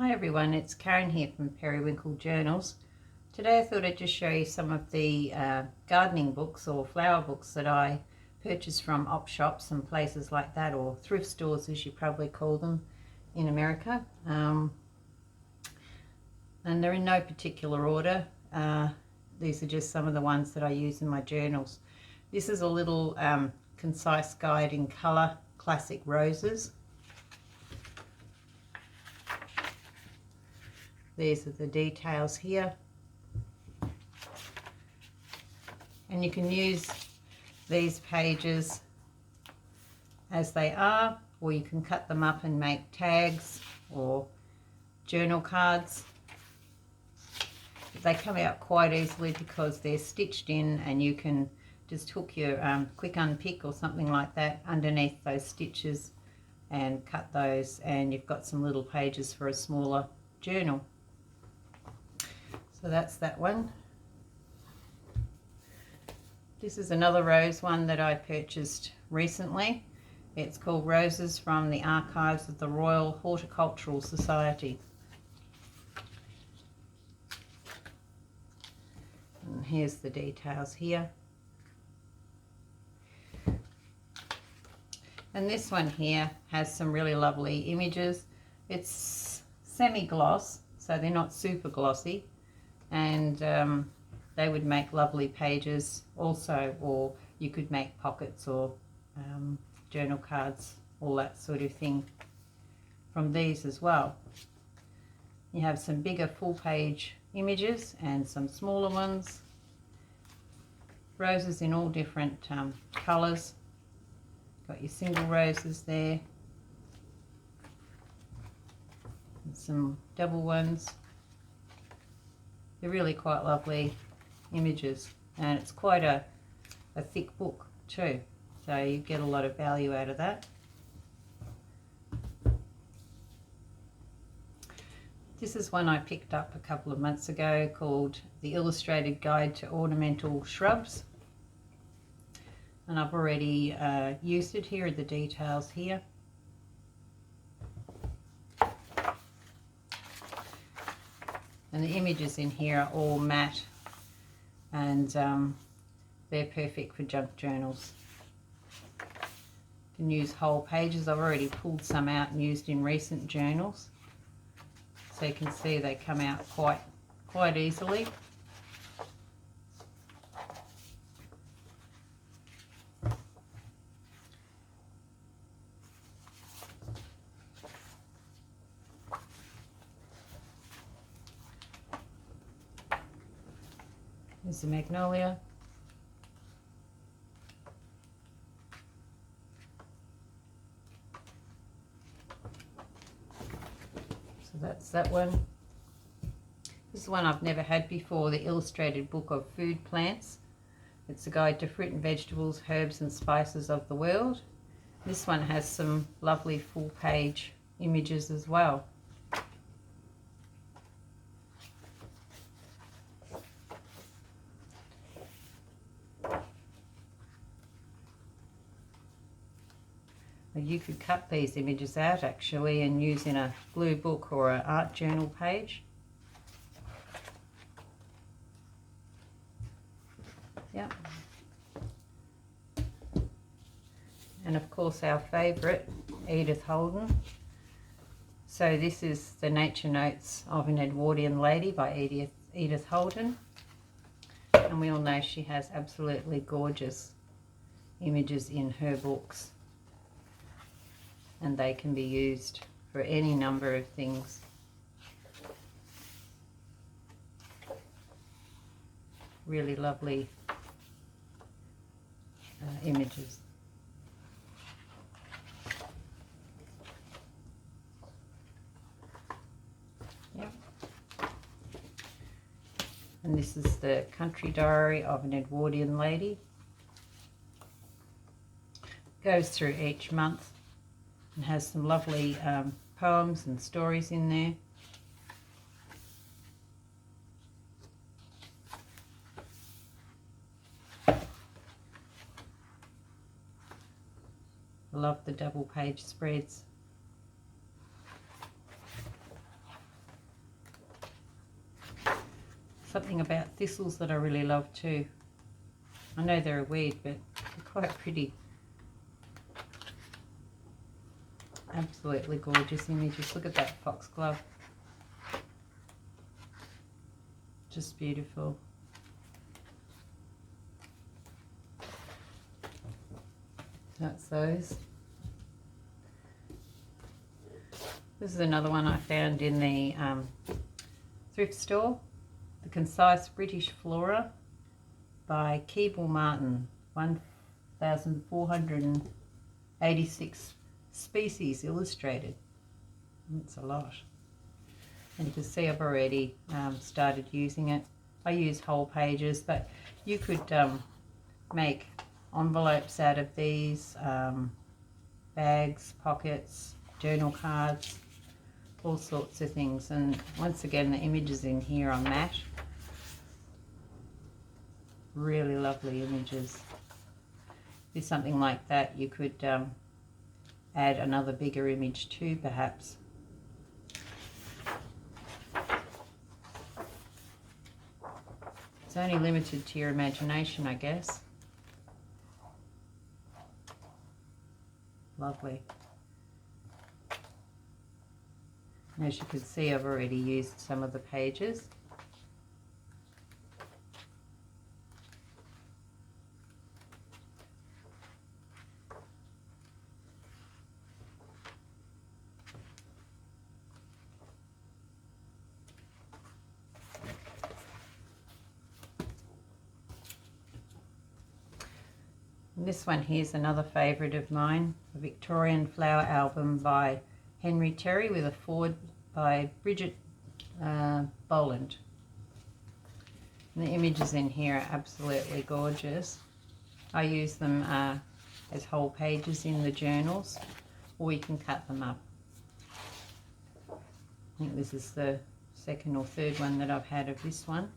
Hi everyone, it's Karen here from Periwinkle Journals. Today I thought I'd just show you some of the gardening books or flower books that I purchased from op shops and places like that, or thrift stores as you probably call them in America. And they're in no particular order. These are just some of the ones that I use in my journals. This is a little concise guide in colour, classic roses. These are the details here, and you can use these pages as they are, or you can cut them up and make tags or journal cards. They come out quite easily because they're stitched in, and you can just hook your quick unpick or something like that underneath those stitches and cut those, and you've got some little pages for a smaller journal. So that's that one. This is another rose one that I purchased recently. It's called Roses from the Archives of the Royal Horticultural Society. And here's the details here. And this one here has some really lovely images. It's semi-gloss, so they're not super glossy. And they would make lovely pages also, or you could make pockets or journal cards, all that sort of thing from these as well. You have some bigger full page images and some smaller ones. Roses in all different colours. Got your single roses there and some double ones. They're really quite lovely images, and it's quite a thick book too, so you get a lot of value out of that. This is one I picked up a couple of months ago called The Illustrated Guide to Ornamental Shrubs, and I've already used it. Here are the details here. And the images in here are all matte, and they're perfect for junk journals. You can use whole pages. I've already pulled some out and used in recent journals. So you can see they come out quite easily. There's the magnolia. So that's that one. This is one I've never had before, the Illustrated Book of Food Plants. It's a guide to fruit and vegetables, herbs and spices of the world. This one has some lovely full page images as well. You could cut these images out actually and use in a blue book or an art journal page. Yep. And of course our favourite, Edith Holden. So this is the Nature Notes of an Edwardian Lady by Edith Holden. And we all know she has absolutely gorgeous images in her books, and they can be used for any number of things. Really lovely images. Yep. And this is the Country Diary of an Edwardian Lady. Goes through each month and has some lovely poems and stories in there. I love the double page spreads. something about thistles that I really love too. I know they're a weed, but they're quite pretty. Absolutely gorgeous images. Look at that foxglove. Just beautiful. That's those. This is another one I found in the thrift store. The Concise British Flora by Keeble Martin. 1,486 species illustrated. That's a lot. And you can see I've already started using it. I use whole pages, but you could make envelopes out of these, bags, pockets, journal cards, all sorts of things. And once again, the images in here are matte. Really lovely images. With something like that, you could add another bigger image too, perhaps. It's only limited to your imagination, I guess. Lovely. And as you can see, I've already used some of the pages. And this one here is another favourite of mine, a Victorian Flower Album by Henry Terry with a foreword by Bridget Boland. And the images in here are absolutely gorgeous. I use them as whole pages in the journals, or you can cut them up. I think this is the second or third one that I've had of this one.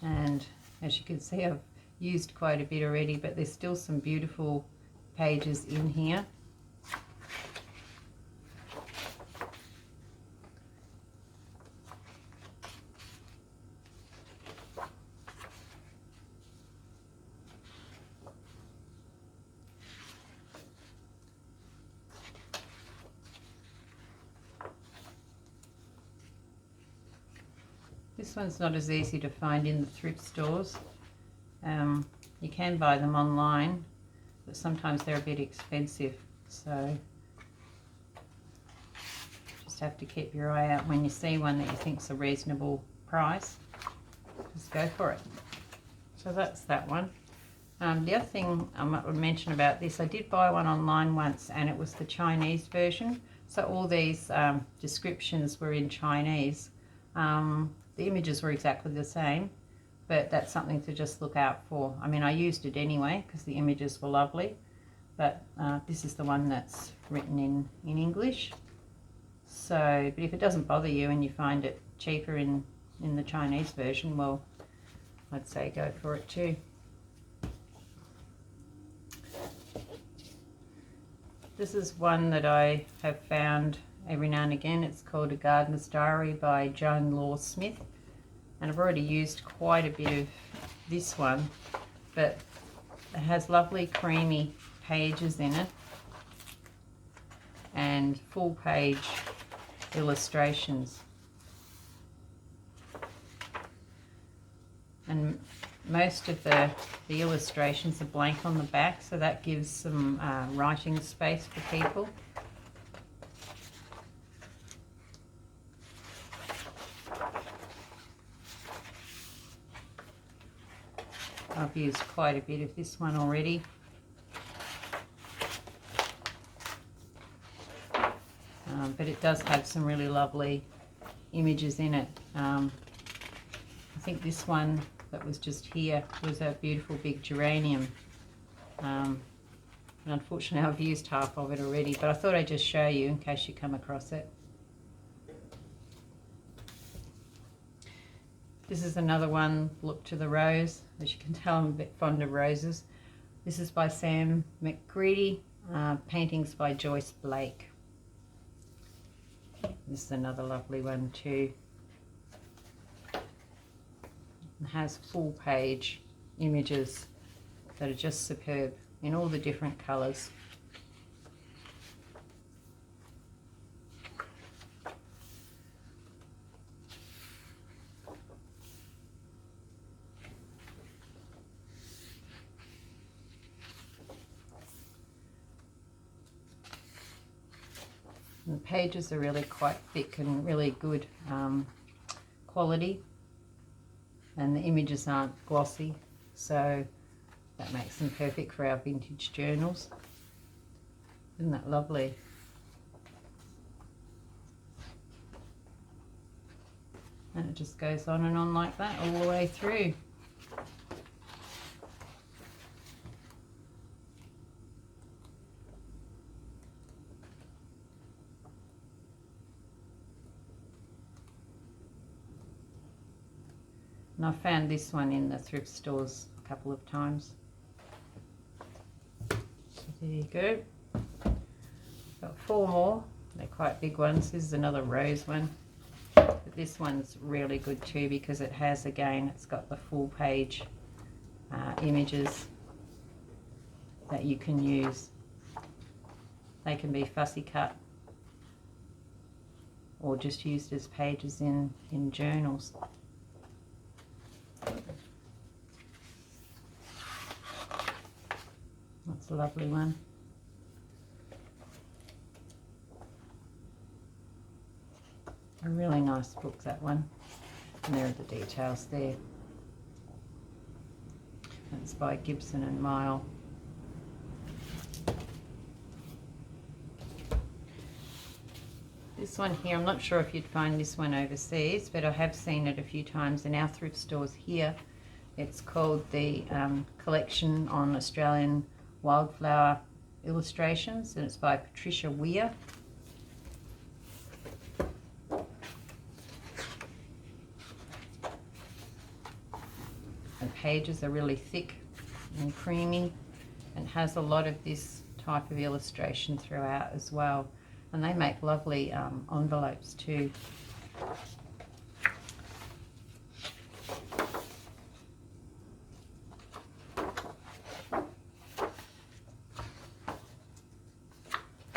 And as you can see, I've used quite a bit already, but there's still some beautiful pages in here. This one's not as easy to find in the thrift stores. You can buy them online, but sometimes they're a bit expensive, so just have to keep your eye out when you see one that you think's a reasonable price. Just go for it. So that's that one. The other thing I might mention about this, I did buy one online once, and it was the Chinese version. So all these descriptions were in Chinese. The images were exactly the same, but that's something to just look out for. I mean, I used it anyway because the images were lovely, but this is the one that's written in English. So, but if it doesn't bother you and you find it cheaper in the Chinese version, well, I'd say go for it too. This is one that I have found every now and again. It's called A Gardener's Diary by Joan Law Smith, and I've already used quite a bit of this one, but it has lovely creamy pages in it and full page illustrations, and most of the illustrations are blank on the back, so that gives some writing space for people. I've used quite a bit of this one already. But it does have some really lovely images in it. I think this one that was just here was a beautiful big geranium. And unfortunately I've used half of it already, but I thought I'd just show you in case you come across it. This is another one, Look to the Rose. As you can tell, I'm a bit fond of roses. This is by Sam McCready, paintings by Joyce Blake. This is another lovely one too. It has full page images that are just superb in all the different colours. And the pages are really quite thick and really good quality, and the images aren't glossy, so that makes them perfect for our vintage journals. Isn't that lovely? And it just goes on and on like that all the way through. And I found this one in the thrift stores a couple of times. So there you go. Got 4 more. They're quite big ones. This is another rose one. But this one's really good too because it has, again, it's got the full page images that you can use. They can be fussy cut or just used as pages in journals. That's a lovely one. A really nice book, that one. And there are the details there. That's by Gibson and Mile. This one here, I'm not sure if you'd find this one overseas, but I have seen it a few times in our thrift stores here. It's called the Collection on Australian Wildflower Illustrations, and it's by Patricia Weir. The pages are really thick and creamy and has a lot of this type of illustration throughout as well. And they make lovely envelopes too.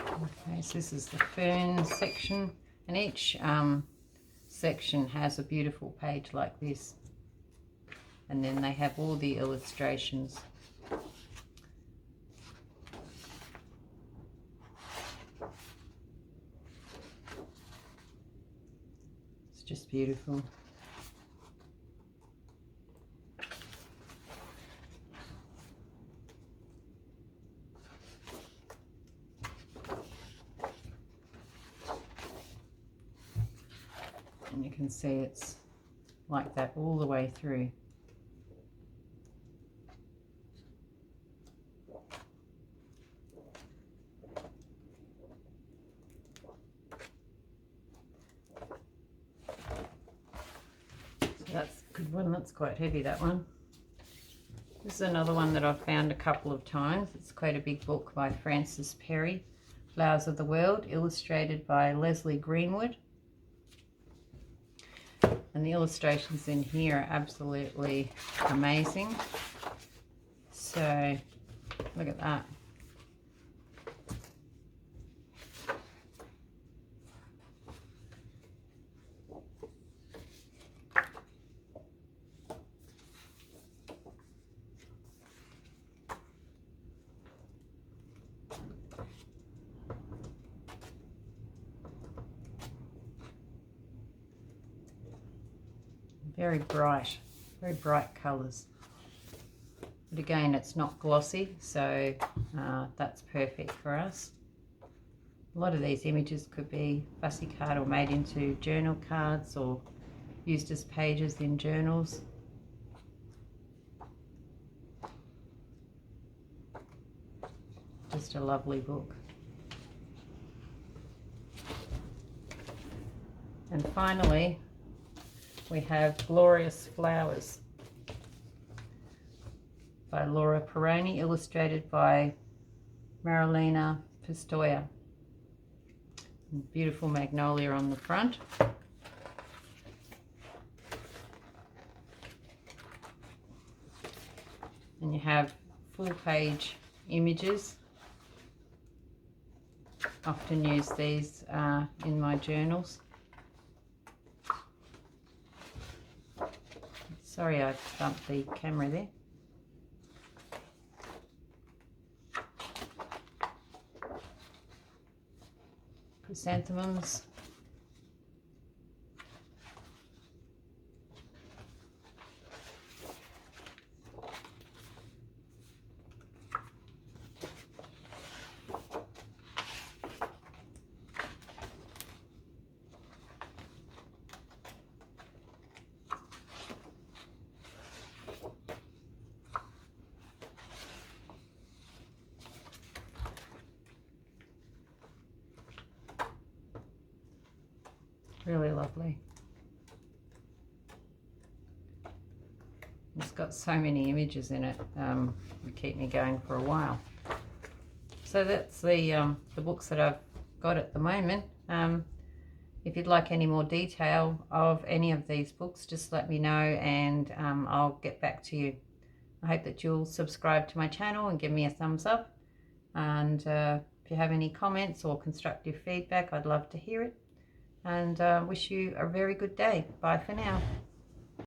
Okay, so this is the fern section, and each section has a beautiful page like this. And then they have all the illustrations. It's just beautiful. And you can see it's like that all the way through. That's a good one. That's quite heavy, that one. This is another one that I've found a couple of times. It's quite a big book by Frances Perry, Flowers of the World, illustrated by Leslie Greenwood. And the illustrations in here are absolutely amazing. So look at that. Very bright colours. But again, it's not glossy, so that's perfect for us. A lot of these images could be fussy cut or made into journal cards or used as pages in journals. Just a lovely book. And finally, we have Glorious Flowers by Laura Peroni, illustrated by Marilena Pistoia. Beautiful magnolia on the front. And you have full page images. Often use these in my journals. Sorry, I bumped the camera there. Chrysanthemums. Really lovely. It's got so many images in it. It keep me going for a while. So that's the books that I've got at the moment. If you'd like any more detail of any of these books, just let me know and I'll get back to you. I hope that you'll subscribe to my channel and give me a thumbs up. And if you have any comments or constructive feedback, I'd love to hear it. And wish you a very good day. Bye for now.